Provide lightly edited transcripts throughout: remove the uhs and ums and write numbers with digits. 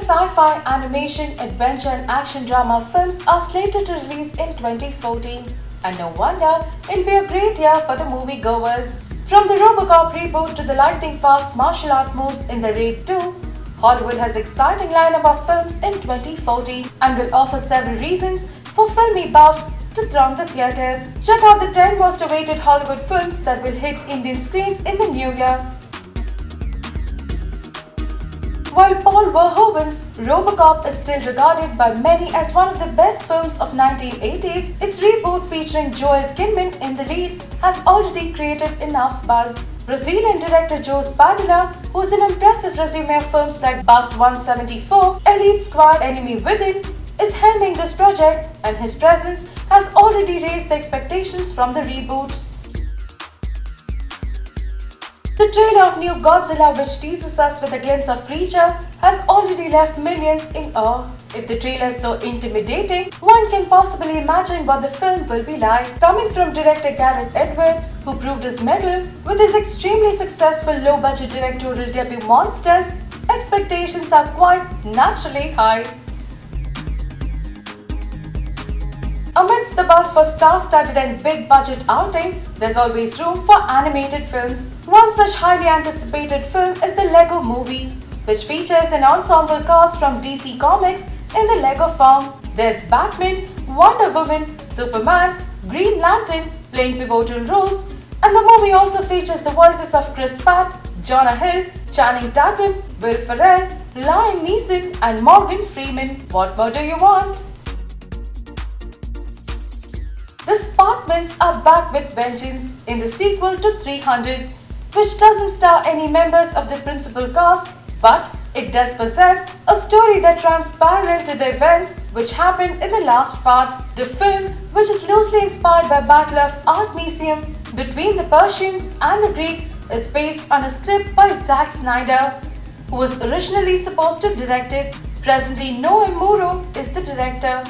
sci-fi, animation, adventure and action drama films are slated to release in 2014. And no wonder, it'll be a great year for the moviegoers. From the Robocop reboot to the lightning-fast martial art moves in the Raid 2, Hollywood has exciting lineup of films in 2014 and will offer several reasons for filmy buffs to throng the theatres. Check out the 10 most awaited Hollywood films that will hit Indian screens in the new year. While Paul Verhoeven's Robocop is still regarded by many as one of the best films of 1980s, its reboot featuring Joel Kinnaman in the lead has already created enough buzz. Brazilian director Jose Padilha, who has an impressive resume of films like Bus 174, Elite Squad, Enemy Within, is helming this project, and his presence has already raised the expectations from the reboot. The trailer of new Godzilla, which teases us with a glimpse of Creature, has already left millions in awe. If the trailer is so intimidating, one can possibly imagine what the film will be like. Coming from director Gareth Edwards, who proved his mettle with his extremely successful low-budget directorial debut Monsters, expectations are quite naturally high. Amidst the buzz for star-studded and big-budget outings, there's always room for animated films. One such highly anticipated film is the Lego Movie, which features an ensemble cast from DC Comics in the Lego form. There's Batman, Wonder Woman, Superman, Green Lantern playing pivotal roles, and the movie also features the voices of Chris Pratt, Jonah Hill, Channing Tatum, Will Ferrell, Liam Neeson, and Morgan Freeman. What more do you want? The Spartans are back with vengeance in the sequel to 300, which doesn't star any members of the principal cast, but it does possess a story that runs parallel to the events which happened in the last part. The film, which is loosely inspired by Battle of Artemisium between the Persians and the Greeks, is based on a script by Zack Snyder, who was originally supposed to direct it. Presently, Noah Muro is the director.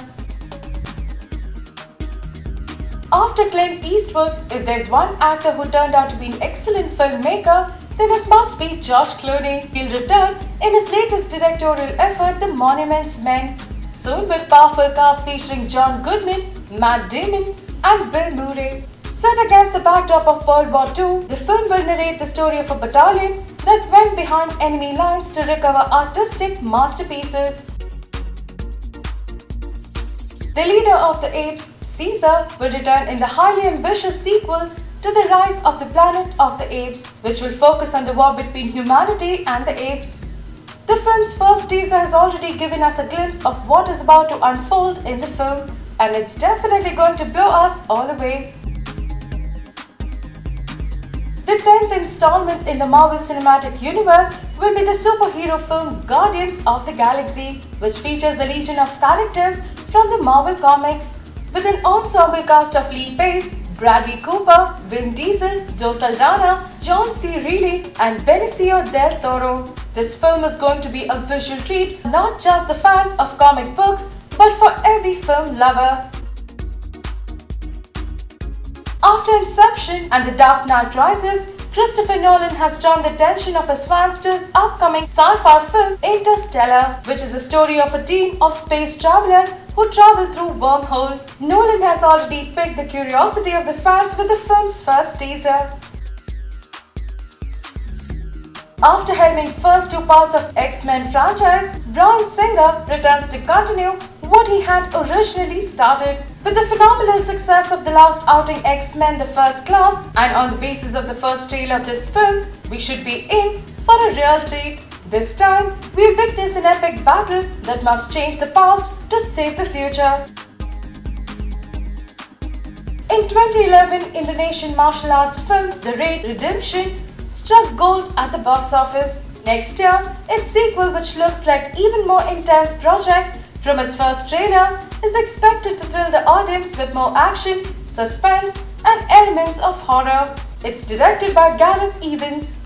After Clint Eastwood, if there's one actor who turned out to be an excellent filmmaker, then it must be George Clooney. He'll return in his latest directorial effort, The Monuments Men, soon with powerful cast featuring John Goodman, Matt Damon, and Bill Murray. Set against the backdrop of World War II, the film will narrate the story of a battalion that went behind enemy lines to recover artistic masterpieces. The leader of the apes, Caesar, will return in the highly ambitious sequel to The Rise of the Planet of the Apes, which will focus on the war between humanity and the apes. The film's first teaser has already given us a glimpse of what is about to unfold in the film, and it's definitely going to blow us all away. The 10th installment in the Marvel Cinematic Universe will be the superhero film Guardians of the Galaxy, which features a legion of characters from the Marvel Comics. With an ensemble cast of Lee Pace, Bradley Cooper, Vin Diesel, Zoe Saldana, John C. Reilly, and Benicio del Toro. This film is going to be a visual treat, not just the fans of comic books, but for every film lover. After Inception and The Dark Knight Rises, Christopher Nolan has drawn the attention of his fans to his upcoming sci-fi film Interstellar, which is a story of a team of space travelers who travel through wormhole. Nolan has already piqued the curiosity of the fans with the film's first teaser. After helming first two parts of X-Men franchise, Bryan Singer returns to continue what he had originally started. With the phenomenal success of the last outing X-Men The First Class, and on the basis of the first trailer of this film, we should be in for a real treat. This time, we witness an epic battle that must change the past to save the future. In 2011, Indonesian martial arts film The Raid Redemption struck gold at the box office. Next year, its sequel, which looks like even more intense project from its first trailer, is expected to thrill the audience with more action, suspense, and elements of horror. It's directed by Gareth Evans.